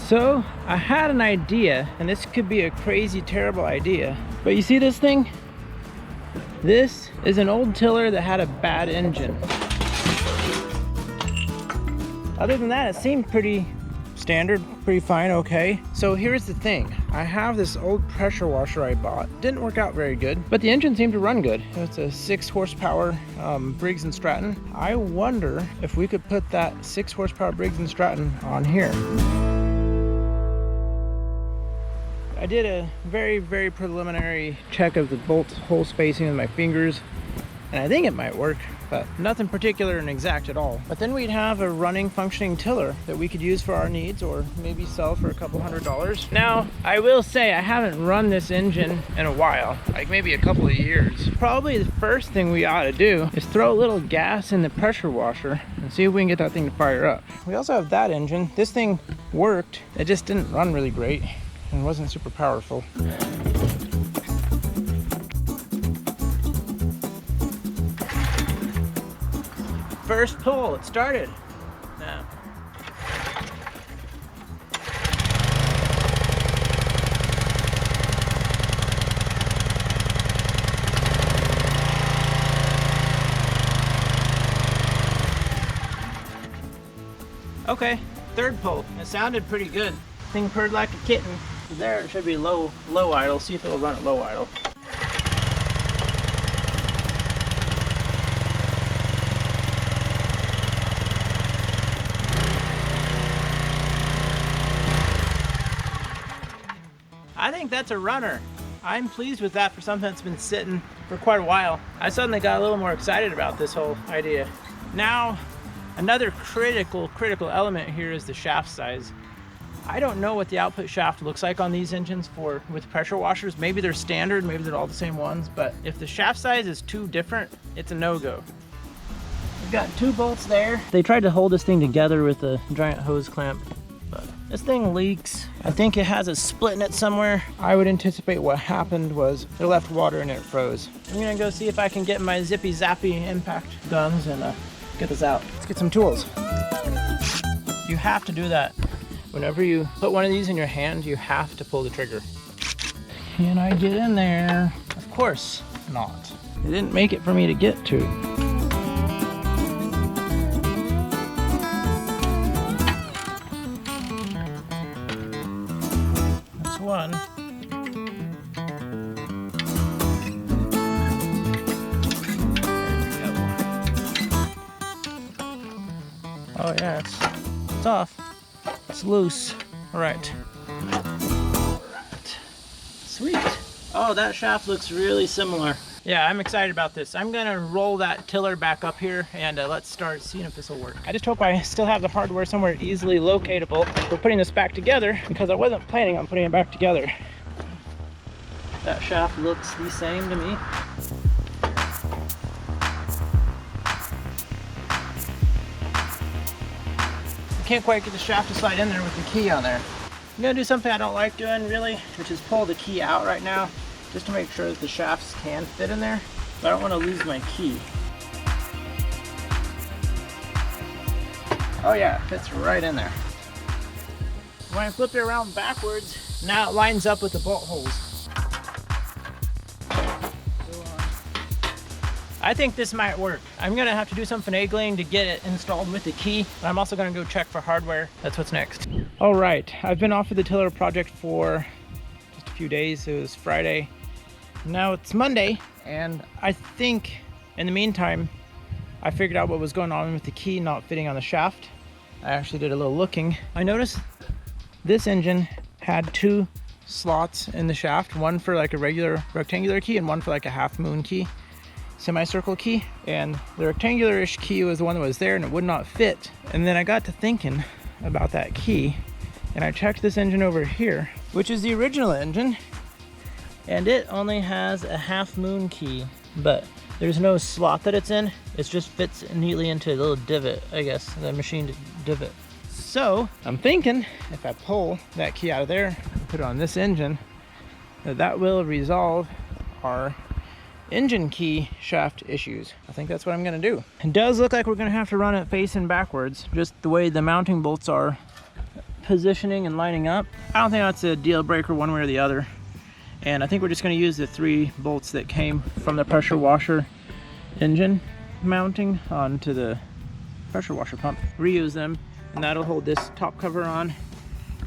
So I had an idea, and this could be a crazy, terrible idea, but you see this thing? This is an old tiller that had a bad engine. Other than that, it seemed pretty standard, pretty fine, okay. So here's the thing. I have this old pressure washer I bought. Didn't work out very good, but the engine seemed to run good. It's a 6 horsepower Briggs and Stratton. I wonder if we could put that 6 horsepower Briggs and Stratton on here. I did a very, very preliminary check of the bolt hole spacing with my fingers, and I think it might work, but nothing particular and exact at all. But then we'd have a running, functioning tiller that we could use for our needs, or maybe sell for a couple $100s. Now, I will say I haven't run this engine in a while, like maybe a couple of years. Probably the first thing we ought to do is throw a little gas in the pressure washer and see if we can get that thing to fire up. We also have that engine. This thing worked, it just didn't run really great and wasn't super powerful. First pull, it started. Now. Okay, third pull. It sounded pretty good. Thing purred like a kitten. There it should be low idle. See if it'll run at low idle. I think that's a runner. I'm pleased with that for something that's been sitting for quite a while. I suddenly got a little more excited about this whole idea. Now, another critical element here is the shaft size. I don't know what the output shaft looks like on these engines with pressure washers. Maybe they're standard, maybe they're all the same ones, but if the shaft size is too different, it's a no-go. We've got 2 bolts there. They tried to hold this thing together with a giant hose clamp. This thing leaks. I think it has a split in it somewhere. I would anticipate what happened was it left water and it froze. I'm gonna go see if I can get my zippy zappy impact guns and get this out. Let's get some tools. You have to do that. Whenever you put one of these in your hand, you have to pull the trigger. Can I get in there? Of course not. It didn't make it for me to get to. One. Oh yeah, it's off. It's loose. All right. Sweet. Oh, that shaft looks really similar. Yeah, I'm excited about this. I'm gonna roll that tiller back up here and let's start seeing if this will work. I just hope I still have the hardware somewhere easily locatable for putting this back together, because I wasn't planning on putting it back together. That shaft looks the same to me. I can't quite get the shaft to slide in there with the key on there. I'm gonna do something I don't like doing really, which is pull the key out right now, just to make sure that the shafts can fit in there, but I don't want to lose my key. Oh yeah, it fits right in there. When I flip it around backwards, now it lines up with the bolt holes. I think this might work. I'm gonna have to do some finagling to get it installed with the key, but I'm also gonna go check for hardware. That's what's next. All right, I've been off of the tiller project for just a few days. It was Friday. Now it's Monday, and I think in the meantime I figured out what was going on with the key not fitting on the shaft. I actually did a little looking. I noticed this engine had 2 slots in the shaft, one for like a regular rectangular key and one for like a half moon key, semicircle key, and the rectangular-ish key was the one that was there and it would not fit. And then I got to thinking about that key, and I checked this engine over here, which is the original engine, and it only has a half moon key, but there's no slot that it's in. It just fits neatly into a little divot, I guess, the machined divot. So I'm thinking if I pull that key out of there and put it on this engine, that will resolve our engine key shaft issues. I think that's what I'm gonna do. It does look like we're gonna have to run it facing backwards, just the way the mounting bolts are positioning and lining up. I don't think that's a deal breaker one way or the other. And I think we're just going to use the 3 bolts that came from the pressure washer engine mounting onto the pressure washer pump. Reuse them, and that'll hold this top cover on.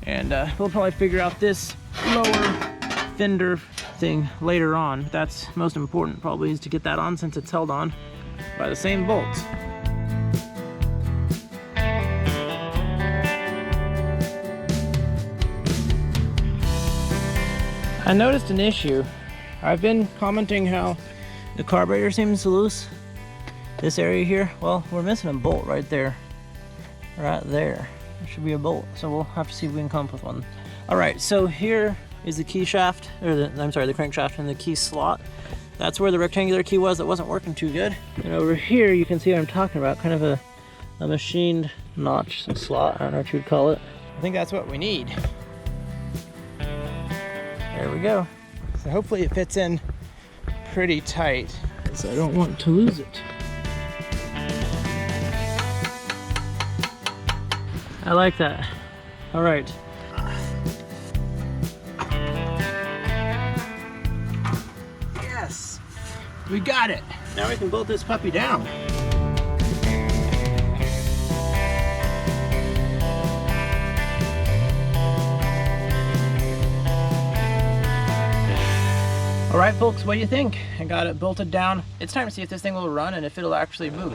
And we'll probably figure out this lower fender thing later on. That's most important probably, is to get that on, since it's held on by the same bolts. I noticed an issue. I've been commenting how the carburetor seems loose. This area here, well, we're missing a bolt right there. Right there. There should be a bolt, so we'll have to see if we can come up with one. All right, so here is the key shaft, or the crankshaft and the key slot. That's where the rectangular key was that wasn't working too good. And over here, you can see what I'm talking about, kind of a machined notch slot. I don't know what you'd call it. I think that's what we need. There we go. So hopefully it fits in pretty tight, because I don't want to lose it. I like that. All right. Yes, we got it. Now we can bolt this puppy down. All right, folks, what do you think? I got it bolted down. It's time to see if this thing will run and if it'll actually move.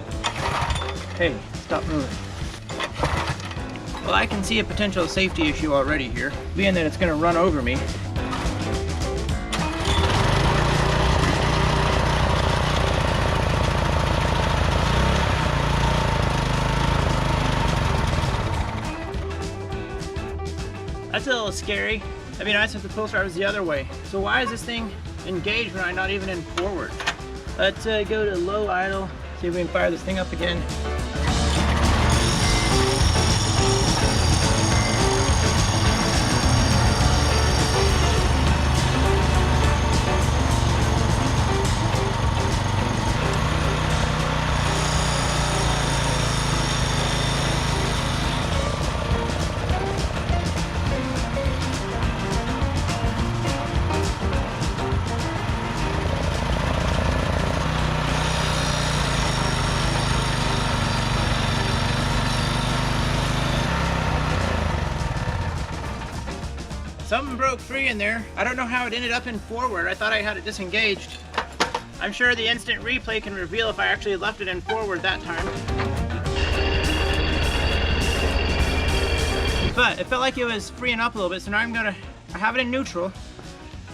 Hey, stop moving. Well, I can see a potential safety issue already here, being that it's gonna run over me. That's a little scary. That'd be nice if the pull start was the other way. So why is this thing engaged when I'm not even in forward? Let's go to low idle, see if we can fire this thing up again. Something broke free in there. I don't know how it ended up in forward. I thought I had it disengaged. I'm sure the instant replay can reveal if I actually left it in forward that time. But it felt like it was freeing up a little bit, so now I have it in neutral.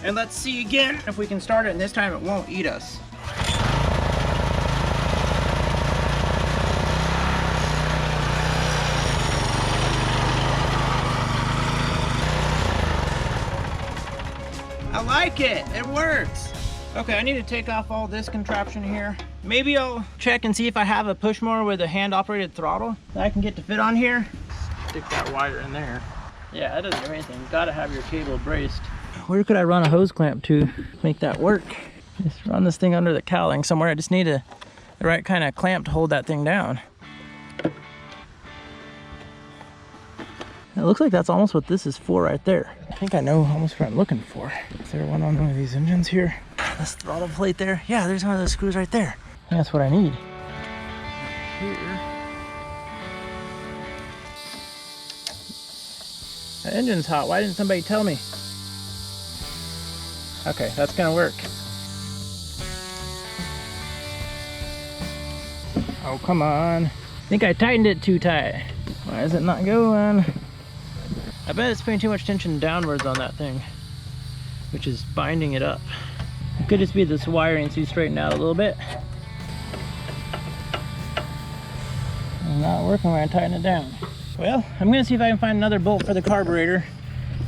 And let's see again if we can start it, and this time it won't eat us. I like it, it works. Okay, I need to take off all this contraption here. Maybe I'll check and see if I have a push mower with a hand operated throttle that I can get to fit on here. Stick that wire in there. Yeah, that doesn't do anything. You gotta have your cable braced. Where could I run a hose clamp to make that work? Just run this thing under the cowling somewhere. I just need the right kind of clamp to hold that thing down. It looks like that's almost what this is for right there. I think I know almost what I'm looking for. Is there one on one of these engines here? This throttle plate there? Yeah, there's one of those screws right there. I think that's what I need. Here. The engine's hot. Why didn't somebody tell me? Okay, that's gonna work. Oh, come on. I think I tightened it too tight. Why is it not going? I bet it's putting too much tension downwards on that thing, which is binding it up. It could just be this wiring needs to be straightened out a little bit. It's not working when I tighten it down. Well, I'm gonna see if I can find another bolt for the carburetor,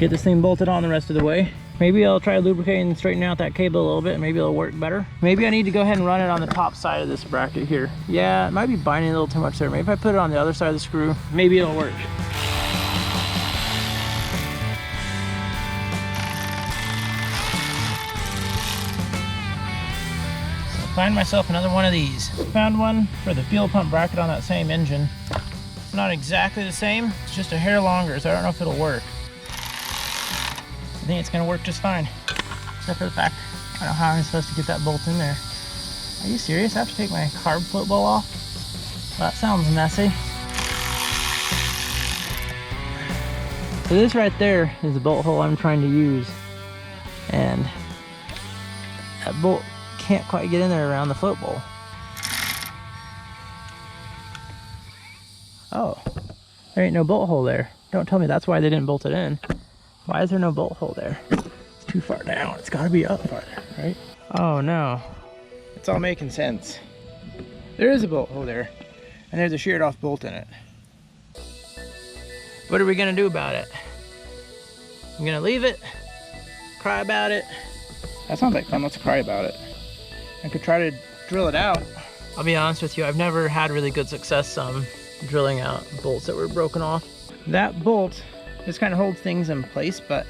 get this thing bolted on the rest of the way. Maybe I'll try lubricating and straightening out that cable a little bit, and maybe it'll work better. Maybe I need to go ahead and run it on the top side of this bracket here. Yeah, it might be binding a little too much there. Maybe if I put it on the other side of the screw, maybe it'll work. Find myself another one of these. Found one for the fuel pump bracket on that same engine. not exactly the same. It's just a hair longer, so I don't know if it'll work. I think it's gonna work just fine. Except for the fact, I don't know how I'm supposed to get that bolt in there. Are you serious? I have to take my carb float bowl off? Well, that sounds messy. So this right there is the bolt hole I'm trying to use. And that bolt can't quite get in there around the float bowl. Oh, there ain't no bolt hole there. Don't tell me that's why they didn't bolt it in. Why is there no bolt hole there? It's too far down. It's gotta be up farther, right? Oh no, it's all making sense. There is a bolt hole there, and there's a sheared off bolt in it. What are we gonna do about it? I'm gonna leave it, cry about it. That sounds like fun, let's cry about it. I could try to drill it out. I'll be honest with you, I've never had really good success drilling out bolts that were broken off. That bolt just kind of holds things in place, but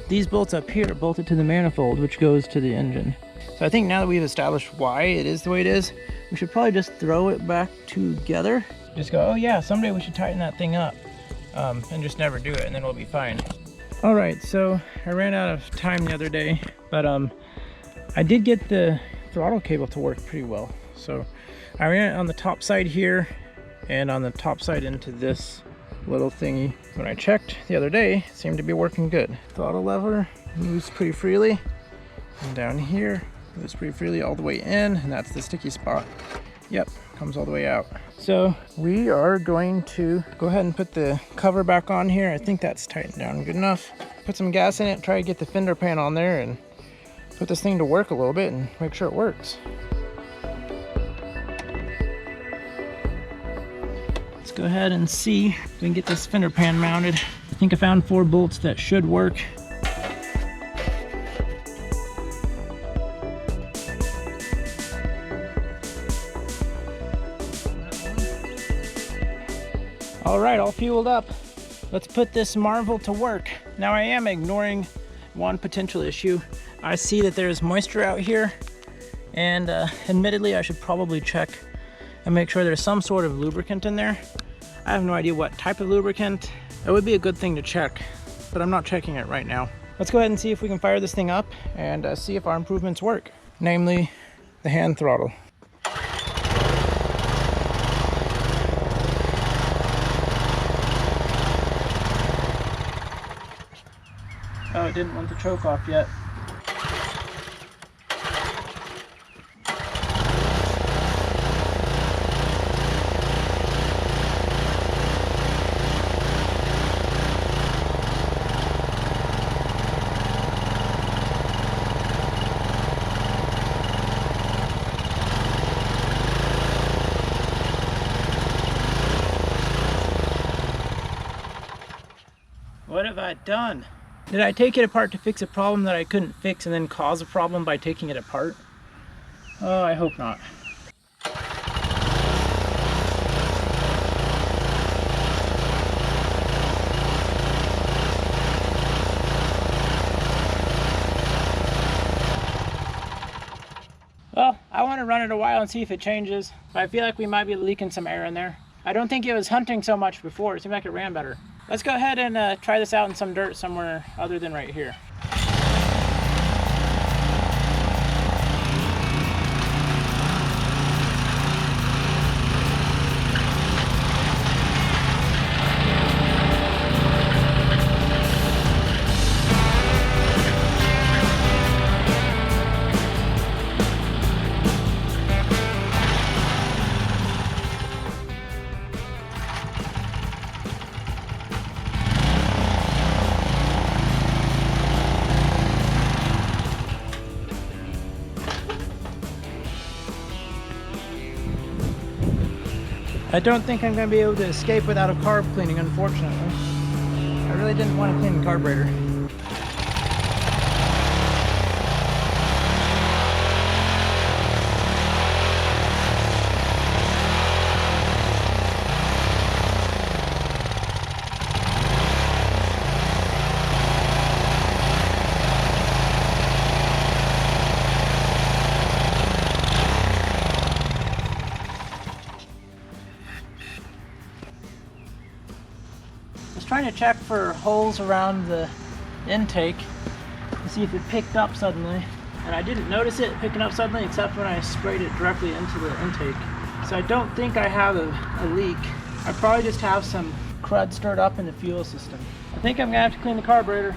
these bolts up here are bolted to the manifold, which goes to the engine. So I think now that we've established why it is the way it is, we should probably just throw it back together. Just go, oh yeah, someday we should tighten that thing up, and just never do it, and then we'll be fine. All right, so I ran out of time the other day, but I did get the throttle cable to work pretty well. So I ran it on the top side here, and on the top side into this little thingy. When I checked the other day, it seemed to be working good. Throttle lever moves pretty freely, and down here moves pretty freely all the way in, and that's the sticky spot. Yep, comes all the way out. So we are going to go ahead and put the cover back on here. I think that's tightened down good enough. Put some gas in it, try to get the fender pan on there, and put this thing to work a little bit and make sure it works. Let's go ahead and see if we can get this fender pan mounted. I think I found 4 bolts that should work. All right, all fueled up. Let's put this marvel to work. Now I am ignoring one potential issue. I see that there's moisture out here, and admittedly I should probably check and make sure there's some sort of lubricant in there. I have no idea what type of lubricant. It would be a good thing to check, but I'm not checking it right now. Let's go ahead and see if we can fire this thing up and see if our improvements work, namely the hand throttle. Oh, it didn't want the choke off yet. What have I done? Did I take it apart to fix a problem that I couldn't fix and then cause a problem by taking it apart? Oh, I hope not. Well, I want to run it a while and see if it changes, but I feel like we might be leaking some air in there. I don't think it was hunting so much before. It seemed like it ran better. Let's go ahead and try this out in some dirt somewhere other than right here. I don't think I'm going to be able to escape without a carb cleaning, unfortunately. I really didn't want to clean the carburetor. trying to check for holes around the intake to see if it picked up suddenly. And I didn't notice it picking up suddenly except when I sprayed it directly into the intake. So I don't think I have a leak. I probably just have some crud stirred up in the fuel system. I think I'm gonna have to clean the carburetor.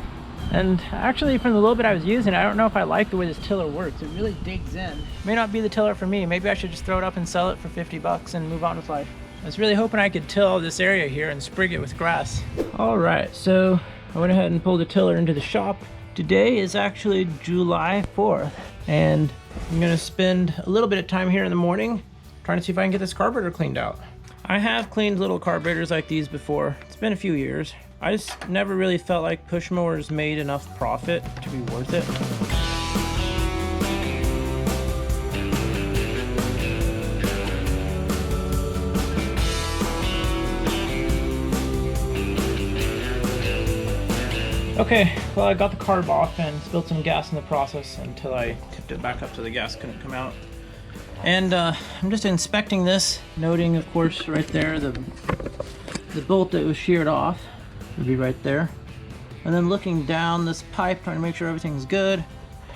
And actually, from the little bit I was using, I don't know if I like the way this tiller works. It really digs in. May not be the tiller for me. Maybe I should just throw it up and sell it for 50 bucks and move on with life. I was really hoping I could till this area here and sprig it with grass. All right, so I went ahead and pulled the tiller into the shop. Today is actually July 4th, and I'm gonna spend a little bit of time here in the morning trying to see if I can get this carburetor cleaned out. I have cleaned little carburetors like these before. It's been a few years. I just never really felt like push mowers made enough profit to be worth it. Okay, well, I got the carb off and spilled some gas in the process until I tipped it back up so the gas couldn't come out. And I'm just inspecting this, noting, of course, right there, the bolt that was sheared off would be right there. And then looking down this pipe, trying to make sure everything's good.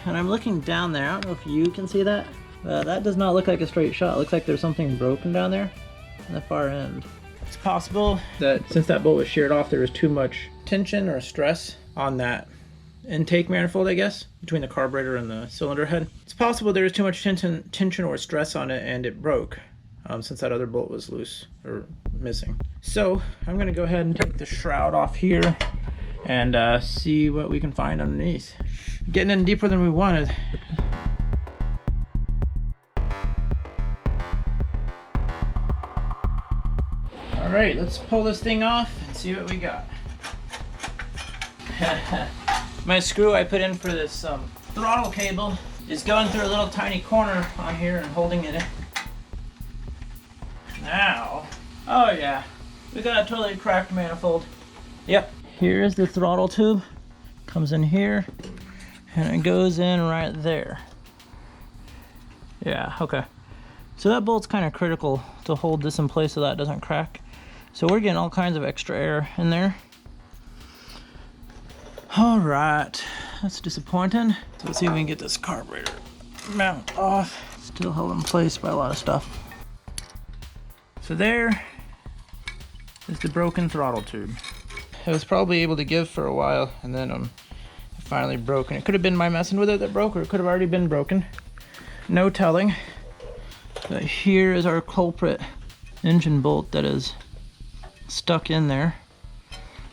And I'm looking down there, I don't know if you can see that. That does not look like a straight shot. It looks like there's something broken down there on the far end. It's possible that since that bolt was sheared off, there was too much tension or stress on that intake manifold, I guess, between the carburetor and the cylinder head. It's possible there was too much tension or stress on it and it broke since that other bolt was loose or missing. So I'm gonna go ahead and take the shroud off here and see what we can find underneath. Getting in deeper than we wanted. All right, let's pull this thing off and see what we got. My screw I put in for this throttle cable is going through a little tiny corner on here and holding it in. Now, oh yeah, we got a totally cracked manifold. Yep, here's the throttle tube. Comes in here and it goes in right there. Yeah, okay. So that bolt's kind of critical to hold this in place so that it doesn't crack. So we're getting all kinds of extra air in there. All right, that's disappointing. So let's see if we can get this carburetor mount off. Still held in place by a lot of stuff. So there is the broken throttle tube. It was probably able to give for a while and then it finally broke. And it could have been my messing with it that broke, or it could have already been broken. No telling. But here is our culprit engine bolt that is stuck in there.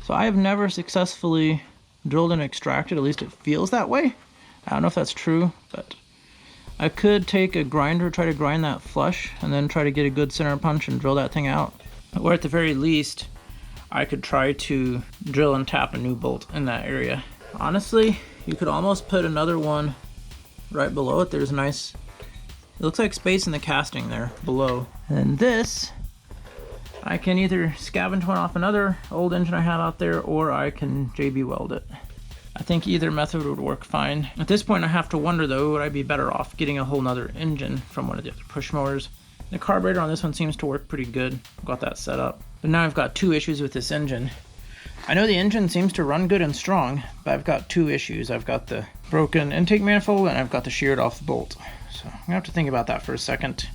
So I have never successfully drilled and extracted, at least it feels that way. I don't know if that's true, but I could take a grinder, try to grind that flush, and then try to get a good center punch and drill that thing out. Or at the very least, I could try to drill and tap a new bolt in that area. Honestly, you could almost put another one right below it. There's a nice, it looks like space in the casting there below. And then this, I can either scavenge one off another old engine I have out there, or I can JB weld it. I think either method would work fine. At this point I have to wonder though, would I be better off getting a whole nother engine from one of the other push mowers? The carburetor on this one seems to work pretty good. Got that set up. But now I've got two issues with this engine. I know the engine seems to run good and strong, but I've got two issues. I've got the broken intake manifold and I've got the sheared off bolt. So I'm gonna have to think about that for a second.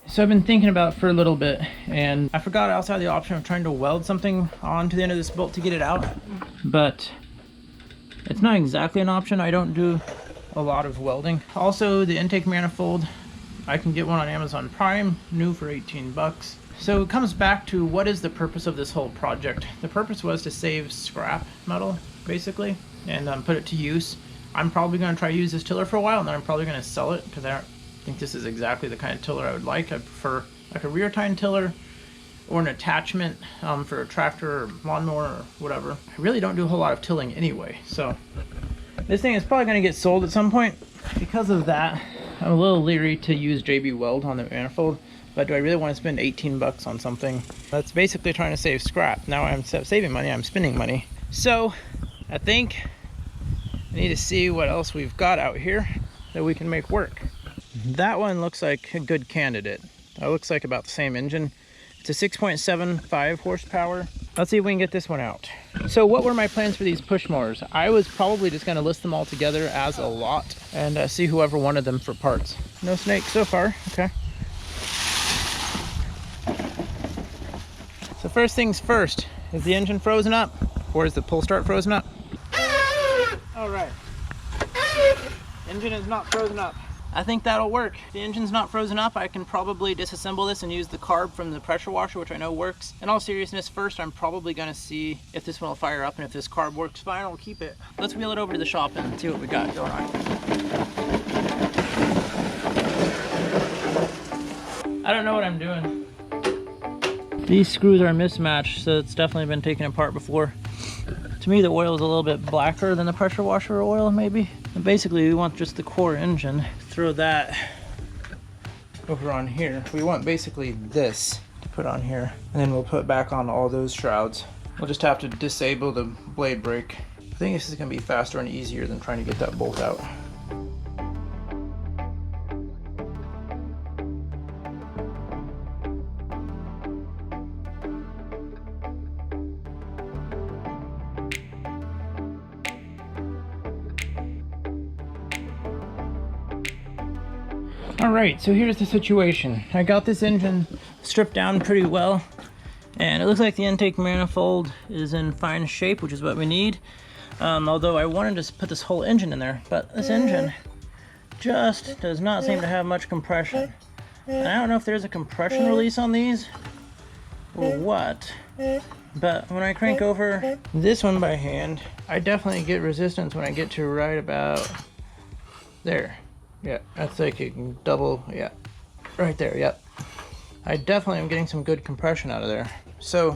So I've been thinking about it for a little bit, and I forgot I also had the option of trying to weld something onto the end of this bolt to get it out, but it's not exactly an option. I don't do a lot of welding. Also, the intake manifold, I can get one on Amazon Prime, new for 18 bucks. So it comes back to, what is the purpose of this whole project? The purpose was to save scrap metal, basically, and put it to use. I'm probably going to try to use this tiller for a while, and then I'm probably going to sell it, because I don't think this is exactly the kind of tiller I would like. I prefer like a rear tine tiller or an attachment for a tractor or lawnmower or whatever. I really don't do a whole lot of tilling anyway, so this thing is probably going to get sold at some point. Because of that, I'm a little leery to use JB Weld on the manifold, but do I really want to spend 18 bucks on something that's basically trying to save scrap? Now I'm saving money, I'm spending money. So I think I need to see what else we've got out here that we can make work. That one looks like a good candidate. That looks like about the same engine. It's a 6.75 horsepower Let's see if we can get this one out. So what were my plans for these push mowers? I was probably just gonna list them all together as a lot and see whoever wanted them for parts. No snake so far, okay. So first things first, is the engine frozen up or is the pull start frozen up? All right, engine is not frozen up. I think that'll work. If the engine's not frozen up, I can probably disassemble this and use the carb from the pressure washer, which I know works. In all seriousness, first I'm probably gonna see if this one will fire up, and if this carb works fine, I'll keep it. Let's wheel it over to the shop and see what we got going on. I don't know what I'm doing. These screws are mismatched, so it's definitely been taken apart before. To me, the oil is a little bit blacker than the pressure washer oil, maybe. And basically, we want just the core engine. Throw that over on here. We want basically this to put on here, and then we'll put back on all those shrouds. We'll just have to disable the blade brake. I think this is gonna be faster and easier than trying to get that bolt out. Alright, so here's the situation. I got this engine stripped down pretty well, and it looks like the intake manifold is in fine shape, which is what we need. Although I wanted to put this whole engine in there, but this engine just does not seem to have much compression. And I don't know if there's a compression release on these or what, but when I crank over this one by hand, I definitely get resistance when I get to right about there. Yeah, that's like a double, yeah, right there, yep. I definitely am getting some good compression out of there. So,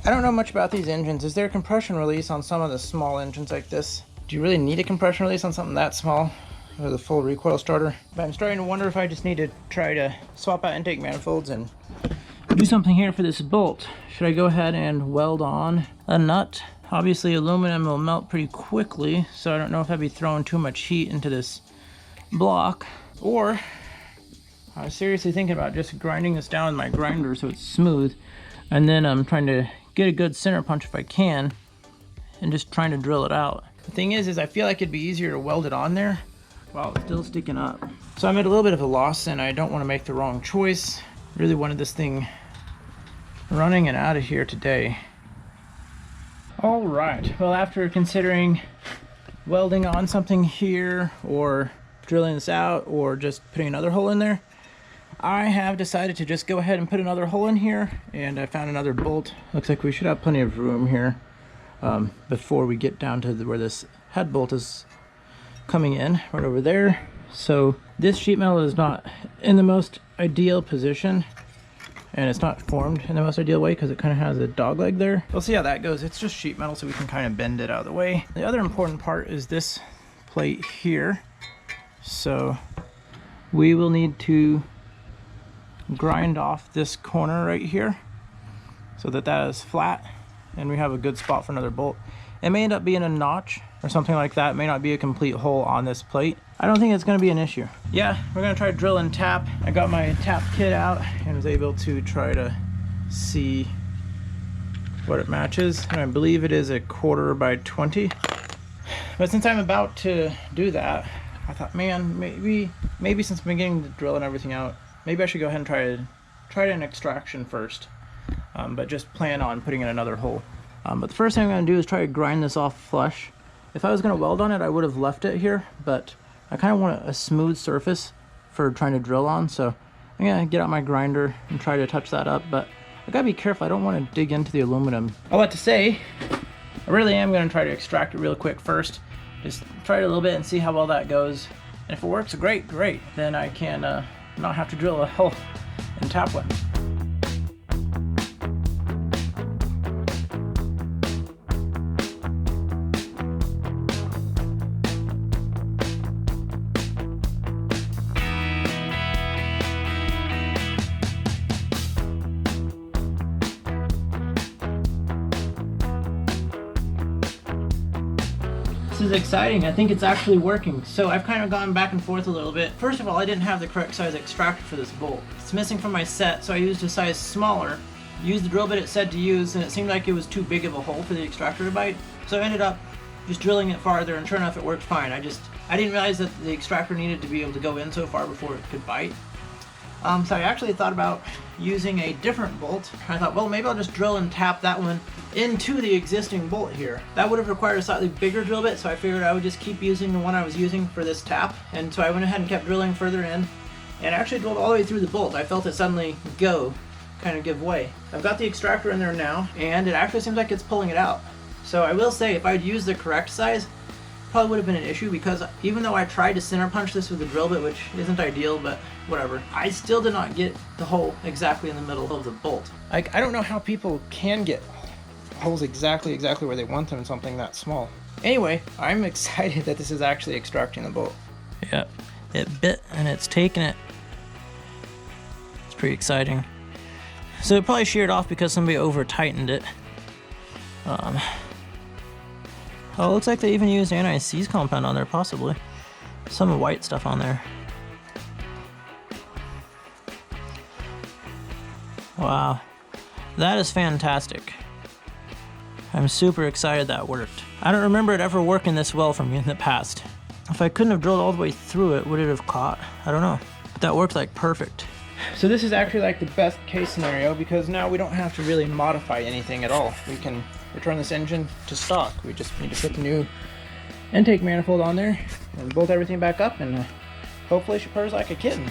I don't know much about these engines. Is there a compression release on some of the small engines like this? Do you really need a compression release on something that small with a full recoil starter? But I'm starting to wonder if I just need to try to swap out intake manifolds and do something here for this bolt. Should I go ahead and weld on a nut? Obviously aluminum will melt pretty quickly, so I don't know if I'd be throwing too much heat into this block, or I was seriously thinking about just grinding this down with my grinder so it's smooth, and then I'm trying to get a good center punch if I can and just trying to drill it out. The thing is I feel like it'd be easier to weld it on there while it's still sticking up. So I'm at a little bit of a loss and I don't want to make the wrong choice. Really wanted this thing running and out of here today. All right, well, after considering welding on something here or drilling this out or just putting another hole in there, I have decided to just go ahead and put another hole in here, and I found another bolt. Looks like we should have plenty of room here before we get down to where this head bolt is coming in, right over there. So this sheet metal is not in the most ideal position, and it's not formed in the most ideal way because it kind of has a dog leg there. We'll see how that goes. It's just sheet metal, so we can kind of bend it out of the way. The other important part is this plate here. So we will need to grind off this corner right here so that that is flat and we have a good spot for another bolt. It may end up being a notch or something like that. It may not be a complete hole on this plate. I don't think it's going to be an issue. Yeah, we're going to try to drill and tap. I got my tap kit out and was able to try to see what it matches, and I believe it is a 1/4 by 20. But since I'm about to do that, I thought, man, maybe since I'm getting the drill and everything out, maybe I should go ahead and try an extraction first, but just plan on putting in another hole. But the first thing I'm going to do is try to grind this off flush. If I was going to weld on it, I would have left it here, but I kind of want a smooth surface for trying to drill on, so I'm going to get out my grinder and try to touch that up, but I got to be careful. I don't want to dig into the aluminum. All that to say, I really am going to try to extract it real quick first. Just try it a little bit and see how well that goes. And if it works, great. Then I can not have to drill a hole and tap one. This is exciting. I think it's actually working. So I've kind of gone back and forth a little bit. First of all, I didn't have the correct size extractor for this bolt. It's missing from my set, so I used a size smaller, use the drill bit it said to use, and it seemed like it was too big of a hole for the extractor to bite. So I ended up just drilling it farther, and sure enough it worked fine. I didn't realize that the extractor needed to be able to go in so far before it could bite. So I actually thought about using a different bolt. I thought, well, maybe I'll just drill and tap that one into the existing bolt here. That would have required a slightly bigger drill bit, so I figured I would just keep using the one I was using for this tap. And so I went ahead and kept drilling further in, and actually drilled all the way through the bolt. I felt it suddenly kind of give way. I've got the extractor in there now, and it actually seems like it's pulling it out. So I will say, if I'd used the correct size, probably would have been an issue, because even though I tried to center punch this with the drill bit, which isn't ideal, but whatever, I still did not get the hole exactly in the middle of the bolt. I don't know how people can get holes exactly where they want them in something that small. Anyway, I'm excited that this is actually extracting the bolt. Yeah, it bit and it's taking it. It's pretty exciting. So it probably sheared off because somebody over tightened it. Oh, it looks like they even used anti-seize compound on there, possibly. Some white stuff on there. Wow, that is fantastic. I'm super excited that worked. I don't remember it ever working this well for me in the past. If I couldn't have drilled all the way through it, would it have caught? I don't know. But that worked like perfect. So this is actually like the best case scenario, because now we don't have to really modify anything at all. We can return this engine to stock. We just need to put the new intake manifold on there and bolt everything back up, and hopefully she purrs like a kitten.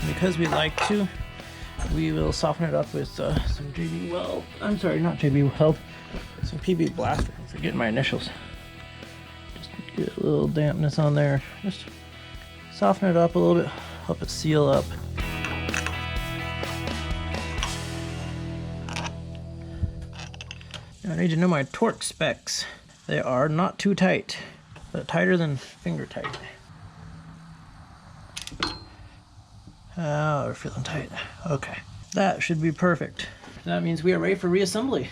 Because we like to, we will soften it up with some JB Weld. I'm sorry, not JB Weld. Some PB Blaster. I'm forgetting my initials. Just get a little dampness on there. Just soften it up a little bit, help it seal up. I need to know my torque specs. They are not too tight, but tighter than finger tight. Oh, we're feeling tight. Okay, that should be perfect. That means we are ready for reassembly.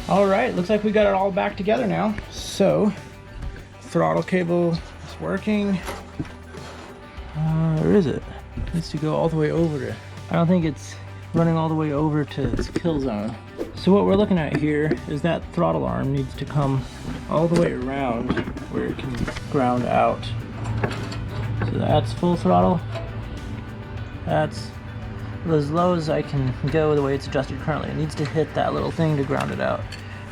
All right, looks like we got it all back together now. So, throttle cable is working. Where is it? It needs to go all the way over to, I don't think it's running all the way over to its kill zone. So what we're looking at here is that throttle arm needs to come all the way around where it can ground out. So that's full throttle. That's as low as I can go the way it's adjusted currently. It needs to hit that little thing to ground it out.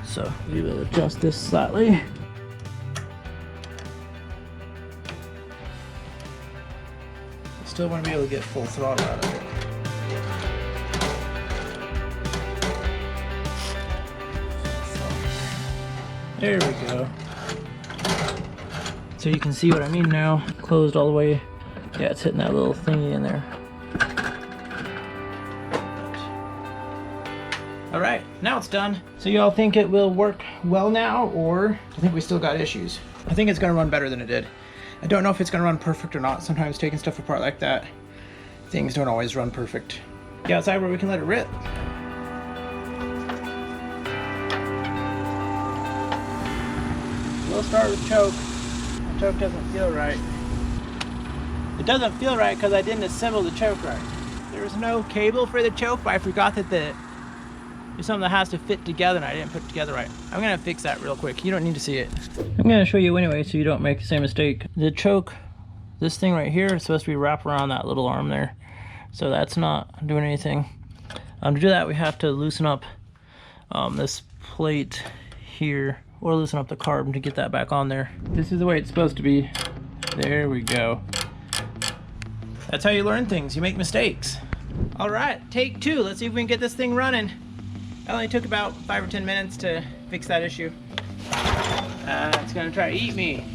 So we will adjust this slightly. Still want to be able to get full throttle out of it. There we go. So you can see what I mean now. Closed all the way. Yeah, it's hitting that little thingy in there. All right, now it's done. So you all think it will work well now, or do you think we still got issues? I think it's gonna run better than it did. I don't know if it's gonna run perfect or not. Sometimes taking stuff apart like that, things don't always run perfect. Get outside where we can let it rip. We'll start with choke. The choke doesn't feel right. It doesn't feel right because I didn't assemble the choke right. There's no cable for the choke, but I forgot that there's something that has to fit together and I didn't put it together right. I'm gonna fix that real quick. You don't need to see it. I'm gonna show you anyway so you don't make the same mistake. The choke, this thing right here is supposed to be wrapped around that little arm there. So that's not doing anything. To do that, we have to loosen up this plate here, or loosen up the carb to get that back on there. This is the way it's supposed to be. There we go. That's how you learn things. You make mistakes. All right, take 2. Let's see if we can get this thing running. It only took about 5 or 10 minutes to fix that issue. It's gonna try to eat me.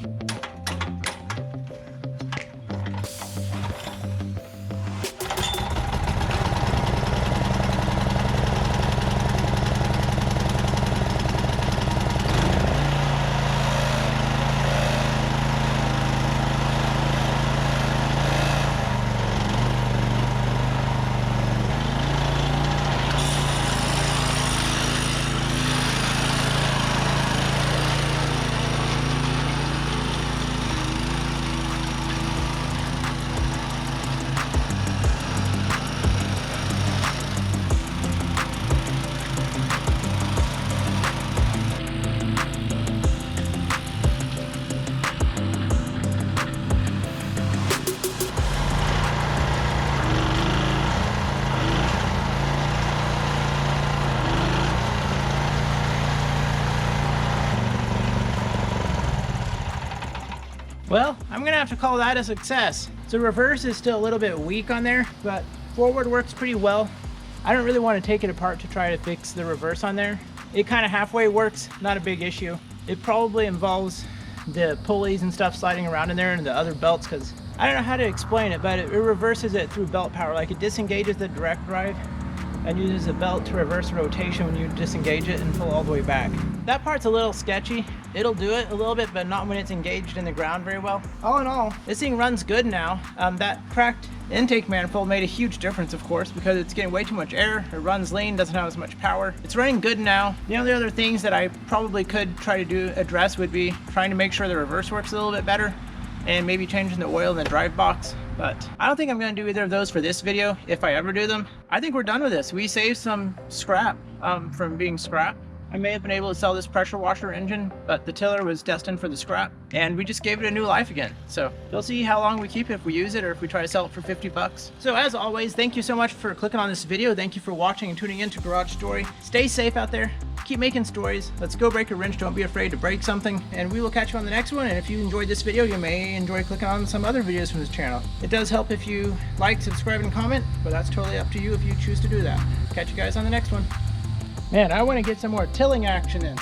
Well, I'm gonna have to call that a success. So reverse is still a little bit weak on there, but forward works pretty well. I don't really want to take it apart to try to fix the reverse on there. It kind of halfway works, not a big issue. It probably involves the pulleys and stuff sliding around in there and the other belts, because I don't know how to explain it, but it reverses it through belt power. Like it disengages the direct drive and uses a belt to reverse rotation when you disengage it and pull all the way back. That part's a little sketchy. It'll do it a little bit, but not when it's engaged in the ground very well. All in all, this thing runs good now. That cracked intake manifold made a huge difference, of course, because it's getting way too much air. It runs lean, doesn't have as much power. It's running good now. The only other things that I probably could try to address would be trying to make sure the reverse works a little bit better, and maybe changing the oil in the drive box. But I don't think I'm gonna do either of those for this video, if I ever do them. I think we're done with this. We saved some scrap from being scrap. I may have been able to sell this pressure washer engine, but the tiller was destined for the scrap, and we just gave it a new life again. So we'll see how long we keep it, if we use it or if we try to sell it for 50 bucks. So as always, thank you so much for clicking on this video. Thank you for watching and tuning in to Garage Story. Stay safe out there. Keep making stories. Let's go break a wrench. Don't be afraid to break something, and we will catch you on the next one. And if you enjoyed this video, you may enjoy clicking on some other videos from this channel. It does help if you like, subscribe, and comment, but that's totally up to you if you choose to do that. Catch you guys on the next one. Man, I want to get some more tilling action in.